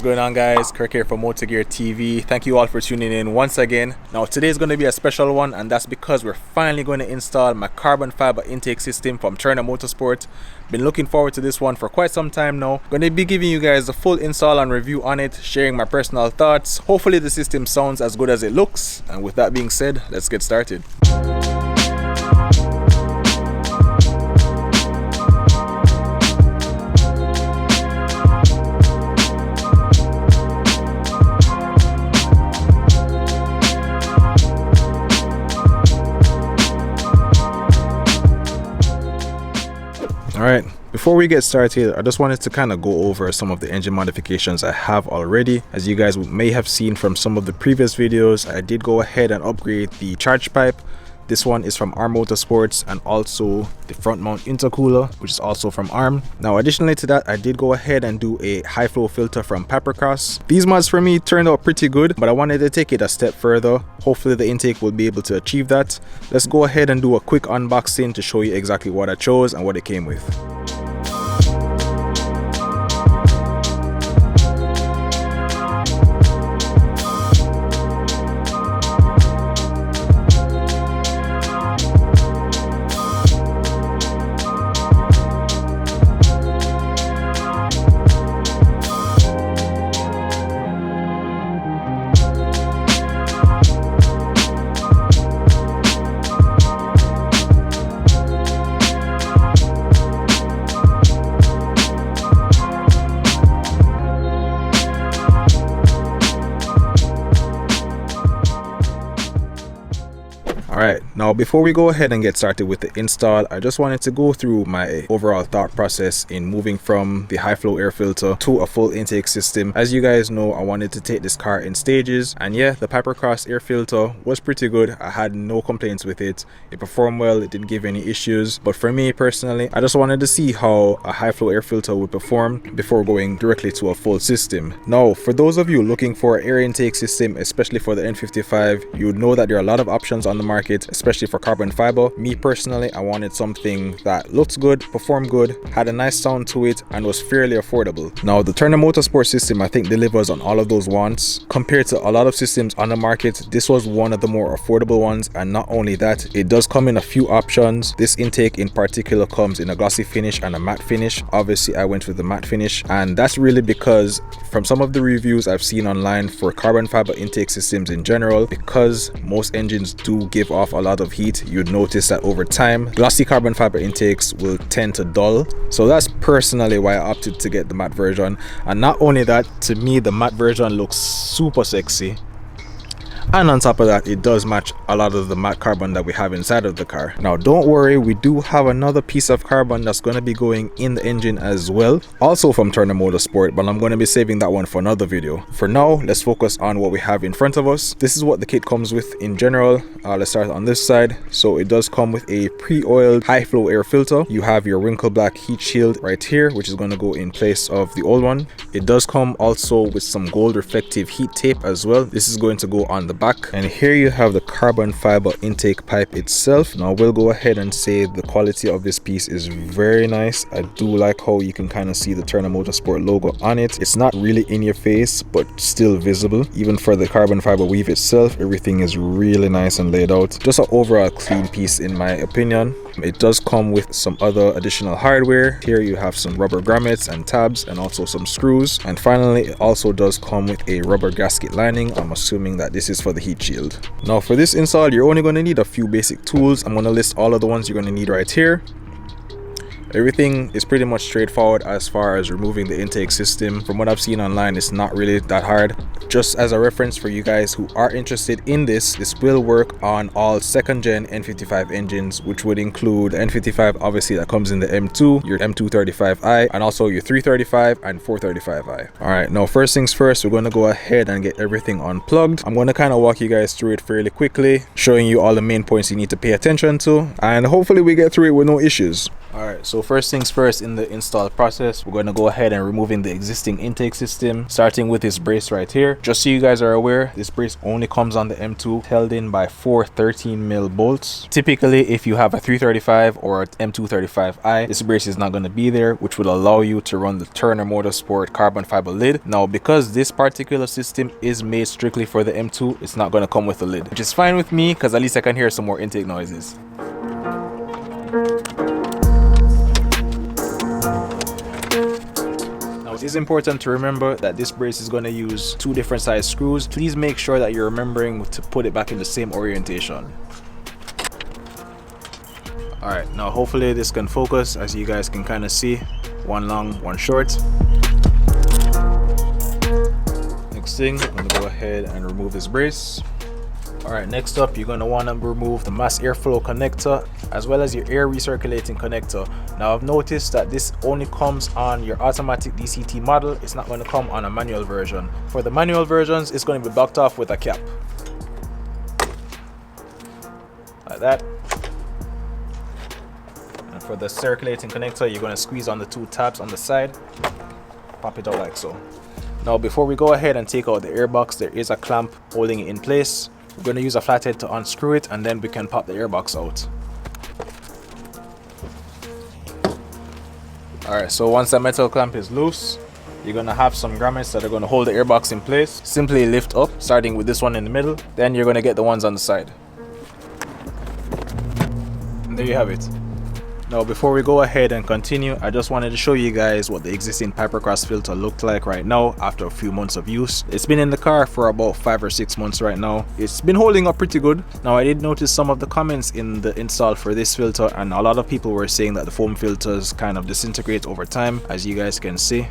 going on, guys? Kirk here from MotoGear TV. Thank you all for tuning in once again. Now today is going to be a special one, and that's because we're finally going to install my carbon fiber intake system from Turner Motorsport. Been looking forward to this one for quite some time now. Going to be giving you guys a full install and review on it, sharing my personal thoughts. Hopefully the system sounds as good as it looks, and with that being said, let's get started. Alright, before we get started, I just wanted to kind of go over some of the engine modifications I have already. As you guys may have seen from some of the previous videos, I did go ahead and upgrade the charge pipe. This one is from ARM Motorsports, and also the front mount intercooler, which is also from ARM. Now additionally to that, I did go ahead and do a high flow filter from Papercross. These mods for me turned out pretty good, but I wanted to take it a step further. Hopefully the intake will be able to achieve that. Let's go ahead and do a quick unboxing to show you exactly what I chose and what it came with. Alright, now before we go ahead and get started with the install, I just wanted to go through my overall thought process in moving from the high flow air filter to a full intake system. As you guys know, I wanted to take this car in stages, and yeah, the Papercross air filter was pretty good. I had no complaints with it. It performed well, it didn't give any issues, but for me personally, I just wanted to see how a high flow air filter would perform before going directly to a full system. Now, for those of you looking for an air intake system, especially for the N55, you would know that there are a lot of options on the market, especially for carbon fiber. Me personally, I wanted something that looks good, performed good, had a nice sound to it, and was fairly affordable. Now the Turner Motorsport system, I think, delivers on all of those wants. Compared to a lot of systems on the market, this was one of the more affordable ones, and not only that, it does come in a few options. This intake in particular comes in a glossy finish and a matte finish. Obviously I went with the matte finish, and that's really because from some of the reviews I've seen online for carbon fiber intake systems in general, because most engines do give off a lot of heat, you'd notice that over time glossy carbon fiber intakes will tend to dull. So that's personally why I opted to get the matte version. And not only that, to me the matte version looks super sexy, and on top of that, it does match a lot of the matte carbon that we have inside of the car. Now don't worry, we do have another piece of carbon that's going to be going in the engine as well, also from Turner Motorsport, but I'm going to be saving that one for another video. For now, let's focus on what we have in front of us. This is what the kit comes with in general. Let's start on this side. So it does come with a pre-oiled high flow air filter. You have your wrinkle black heat shield right here, which is going to go in place of the old one. It does come also with some gold reflective heat tape as well. This is going to go on the back, and here you have the carbon fiber intake pipe itself. Now we'll go ahead and say the quality of this piece is very nice. I do like how you can kind of see the Turner Motorsport logo on it. It's not really in your face, but still visible. Even for the carbon fiber weave itself, everything is really nice and laid out. Just an overall clean piece in my opinion. It does come with some other additional hardware. Here you have some rubber grommets and tabs, and also some screws. And finally, it also does come with a rubber gasket lining. I'm assuming that this is for the heat shield. Now for this install, you're only going to need a few basic tools. I'm going to list all of the ones you're going to need right here. Everything is pretty much straightforward as far as removing the intake system. From what I've seen online, it's not really that hard. Just as a reference for you guys who are interested in this will work on all second gen N55 engines, which would include the N55 obviously that comes in the M2, your M235i, and also your 335 and 435i. Alright, now first things first, we're going to go ahead and get everything unplugged. I'm going to kind of walk you guys through it fairly quickly, showing you all the main points you need to pay attention to, and hopefully we get through it with no issues. Alright, so first things first, in the install process, we're going to go ahead and removing the existing intake system, starting with this brace right here. Just so you guys are aware, this brace only comes on the M2 held in by 4 13mm bolts. Typically, if you have a 335 or an M235i, this brace is not going to be there, which will allow you to run the Turner Motorsport carbon fiber lid. Now, because this particular system is made strictly for the M2, it's not going to come with a lid, which is fine with me because at least I can hear some more intake noises. It is important to remember that this brace is going to use 2 different size screws. Please make sure that you're remembering to put it back in the same orientation. Alright, now hopefully this can focus. As you guys can kind of see, one long, one short. Next thing, I'm going to go ahead and remove this brace. Alright, next up, you're going to want to remove the mass airflow connector as well as your air recirculating connector. Now, I've noticed that this only comes on your automatic DCT model. It's not going to come on a manual version. For the manual versions, it's going to be blocked off with a cap. Like that. And for the circulating connector, you're going to squeeze on the 2 tabs on the side. Pop it out like so. Now, before we go ahead and take out the airbox, there is a clamp holding it in place. We're going to use a flathead to unscrew it, and then we can pop the airbox out. Alright, so once the metal clamp is loose, you're going to have some grommets that are going to hold the airbox in place. Simply lift up, starting with this one in the middle. Then you're going to get the ones on the side. And there you have it. Now, before we go ahead and continue, I just wanted to show you guys what the existing Pipercross filter looked like right now after a few months of use. It's been in the car for about 5 or 6 months right now. It's been holding up pretty good. Now, I did notice some of the comments in the install for this filter, and a lot of people were saying that the foam filters kind of disintegrate over time. As you guys can see,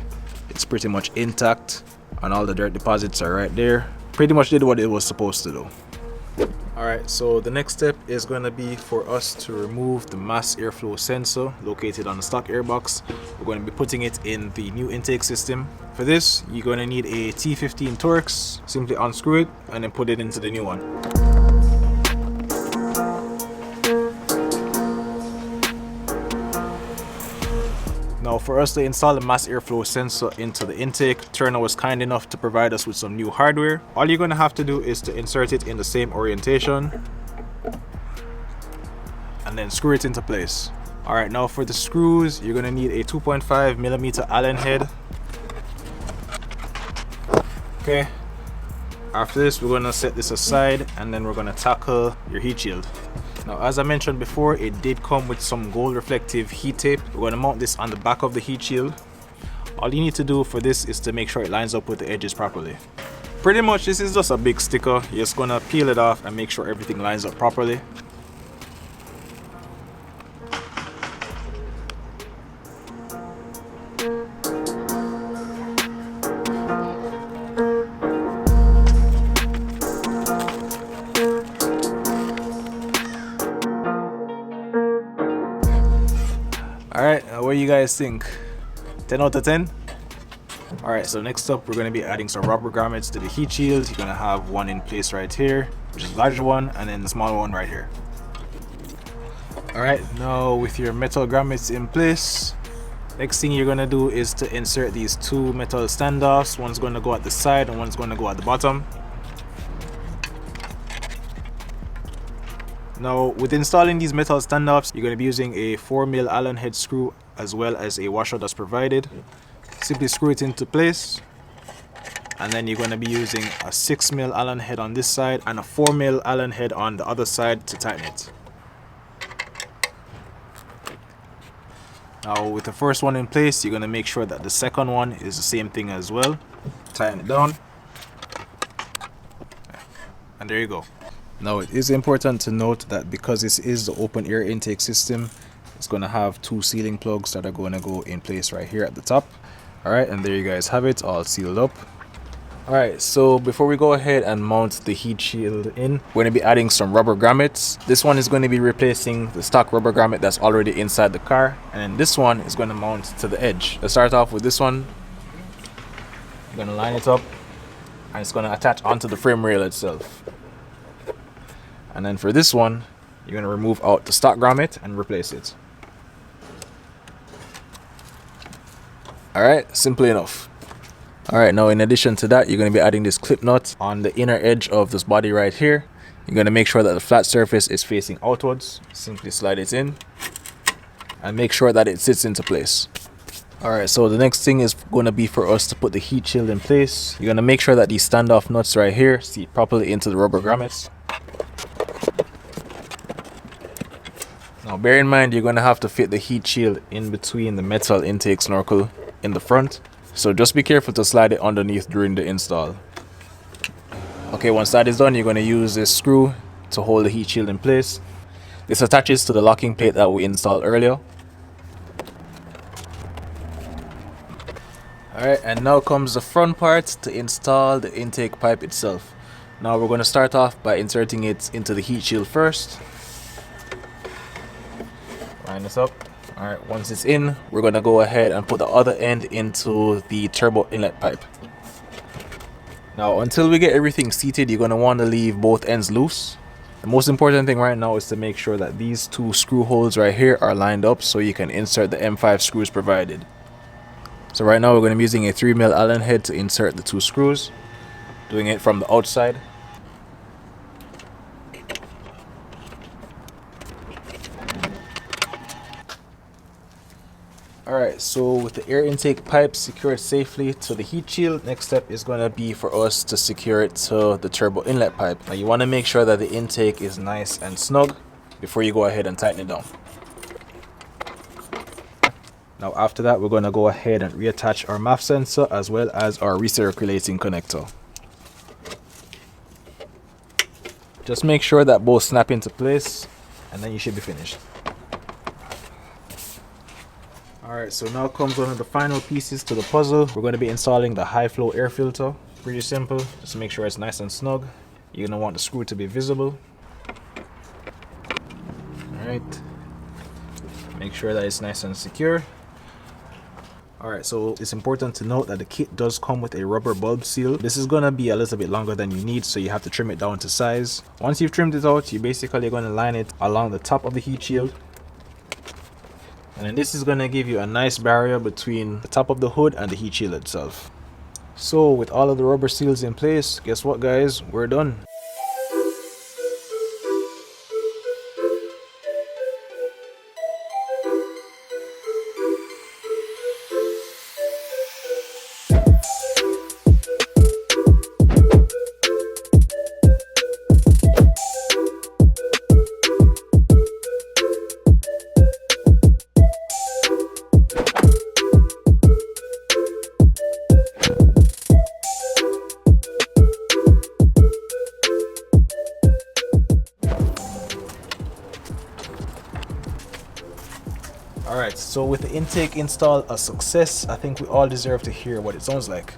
it's pretty much intact and all the dirt deposits are right there. Pretty much did what it was supposed to do. Alright, so the next step is going to be for us to remove the mass airflow sensor located on the stock airbox. We're going to be putting it in the new intake system. For this, you're going to need a T15 Torx. Simply unscrew it and then put it into the new one. Now, for us to install the mass airflow sensor into the intake, Turner was kind enough to provide us with some new hardware. All you're going to have to do is to insert it in the same orientation and then screw it into place. Alright, now for the screws, you're going to need a 2.5mm Allen head. Okay, after this, we're going to set this aside and then we're going to tackle your heat shield. Now, as I mentioned before, it did come with some gold reflective heat tape. We're going to mount this on the back of the heat shield. All you need to do for this is to make sure it lines up with the edges properly. Pretty much, this is just a big sticker. You're just going to peel it off and make sure everything lines up properly. Alright, what do you guys think? 10 out of 10? Alright, so next up, we're going to be adding some rubber grommets to the heat shield. You're going to have one in place right here, which is the larger one, and then the smaller one right here. Alright, now with your metal grommets in place, next thing you're going to do is to insert these 2 metal standoffs. One's going to go at the side and one's going to go at the bottom. Now, with installing these metal standoffs, you're going to be using a 4mm Allen head screw as well as a washer that's provided. Simply screw it into place, and then you're going to be using a 6mm Allen head on this side and a 4mm Allen head on the other side to tighten it. Now, with the first one in place, you're going to make sure that the second one is the same thing as well. Tighten it down, and there you go. Now, it is important to note that because this is the open air intake system, it's going to have 2 sealing plugs that are going to go in place right here at the top. Alright, and there you guys have it, all sealed up. Alright, so before we go ahead and mount the heat shield in, we're going to be adding some rubber grommets. This one is going to be replacing the stock rubber grommet that's already inside the car, and then this one is going to mount to the edge. Let's start off with this one. I'm going to line it up, and it's going to attach onto the frame rail itself. And then for this one, you're going to remove out the stock grommet and replace it. Alright, simple enough. Alright, now in addition to that, you're going to be adding this clip nut on the inner edge of this body right here. You're going to make sure that the flat surface is facing outwards. Simply slide it in and make sure that it sits into place. Alright, so the next thing is going to be for us to put the heat shield in place. You're going to make sure that these standoff nuts right here seat properly into the rubber grommets. Now bear in mind, you're going to have to fit the heat shield in between the metal intake snorkel in the front. So just be careful to slide it underneath during the install. Okay, once that is done, you're going to use this screw to hold the heat shield in place. This attaches to the locking plate that we installed earlier. Alright, and now comes the front part to install the intake pipe itself. Now we're going to start off by inserting it into the heat shield first. Line this up. Alright, once it's in, we're going to go ahead and put the other end into the turbo inlet pipe. Now, until we get everything seated, you're going to want to leave both ends loose. The most important thing right now is to make sure that these two screw holes right here are lined up so you can insert the M5 screws provided. So right now we're going to be using a 3mm Allen head to insert the two screws. Doing it from the outside. Alright, so with the air intake pipe secured safely to the heat shield, next step is going to be for us to secure it to the turbo inlet pipe. Now you want to make sure that the intake is nice and snug before you go ahead and tighten it down. Now after that, we're going to go ahead and reattach our MAF sensor as well as our recirculating connector. Just make sure that both snap into place and then you should be finished. Alright, so now comes one of the final pieces to the puzzle. We're going to be installing the high flow air filter. Pretty simple, just make sure it's nice and snug. You're going to want the screw to be visible. Alright, make sure that it's nice and secure. Alright, so it's important to note that the kit does come with a rubber bulb seal. This is going to be a little bit longer than you need, so you have to trim it down to size. Once you've trimmed it out, you're basically going to line it along the top of the heat shield. And then this is going to give you a nice barrier between the top of the hood and the heat shield itself. So with all of the rubber seals in place, guess what guys, we're done. Alright, so with the intake install a success, I think we all deserve to hear what it sounds like.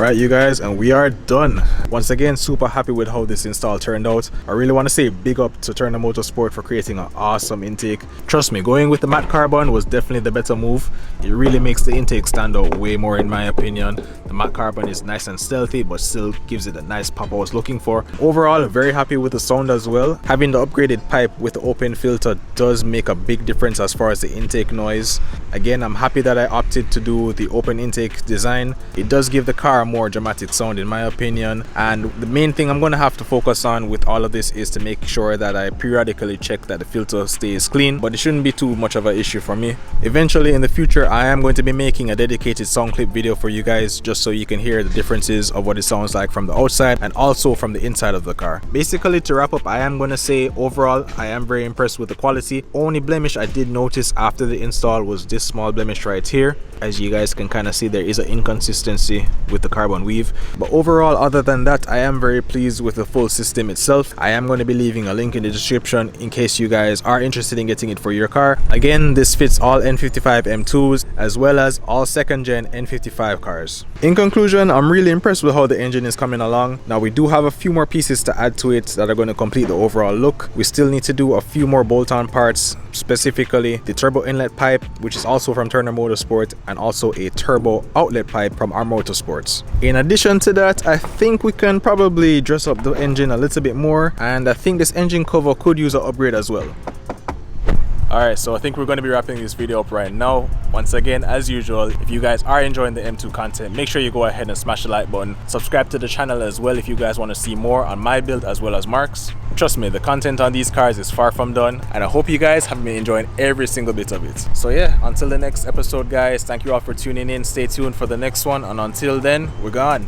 Alright you guys, and we are done. Once again, super happy with how this install turned out. I really want to say big up to Turner Motorsport for creating an awesome intake. Trust me, going with the matte carbon was definitely the better move. It really makes the intake stand out way more in my opinion. The matte carbon is nice and stealthy, but still gives it a nice pop I was looking for. Overall, very happy with the sound as well. Having the upgraded pipe with the open filter does make a big difference as far as the intake noise. Again, I'm happy that I opted to do the open intake design. It does give the car a more dramatic sound in my opinion, and the main thing I'm going to have to focus on with all of this is to make sure that I periodically check that the filter stays clean, but it shouldn't be too much of an issue for me. Eventually in the future, I am going to be making a dedicated sound clip video for you guys, just so you can hear the differences of what it sounds like from the outside and also from the inside of the car. Basically, to wrap up, I am going to say overall I am very impressed with the quality. Only blemish I did notice after the install was this small blemish right here. As you guys can kind of see, there is an inconsistency with the carbon weave, but overall, other than that, I am very pleased with the full system itself. I am going to be leaving a link in the description in case you guys are interested in getting it for your car. Again, this fits all N55 M2s as well as all second gen N55 cars. In conclusion, I'm really impressed with how the engine is coming along. Now we do have a few more pieces to add to it that are going to complete the overall look. We still need to do a few more bolt-on parts, specifically the turbo inlet pipe, which is also from Turner Motorsport, and also a turbo outlet pipe from our Motorsports. In addition to that, I think we can probably dress up the engine a little bit more, and I think this engine cover could use an upgrade as well. Alright, so I think we're going to be wrapping this video up right now. Once again, as usual, if you guys are enjoying the M2 content, make sure you go ahead and smash the like button. Subscribe to the channel as well if you guys want to see more on my build as well as Mark's. Trust me, the content on these cars is far from done, and I hope you guys have been enjoying every single bit of it. So yeah, until the next episode guys, thank you all for tuning in. Stay tuned for the next one, and until then, we're gone.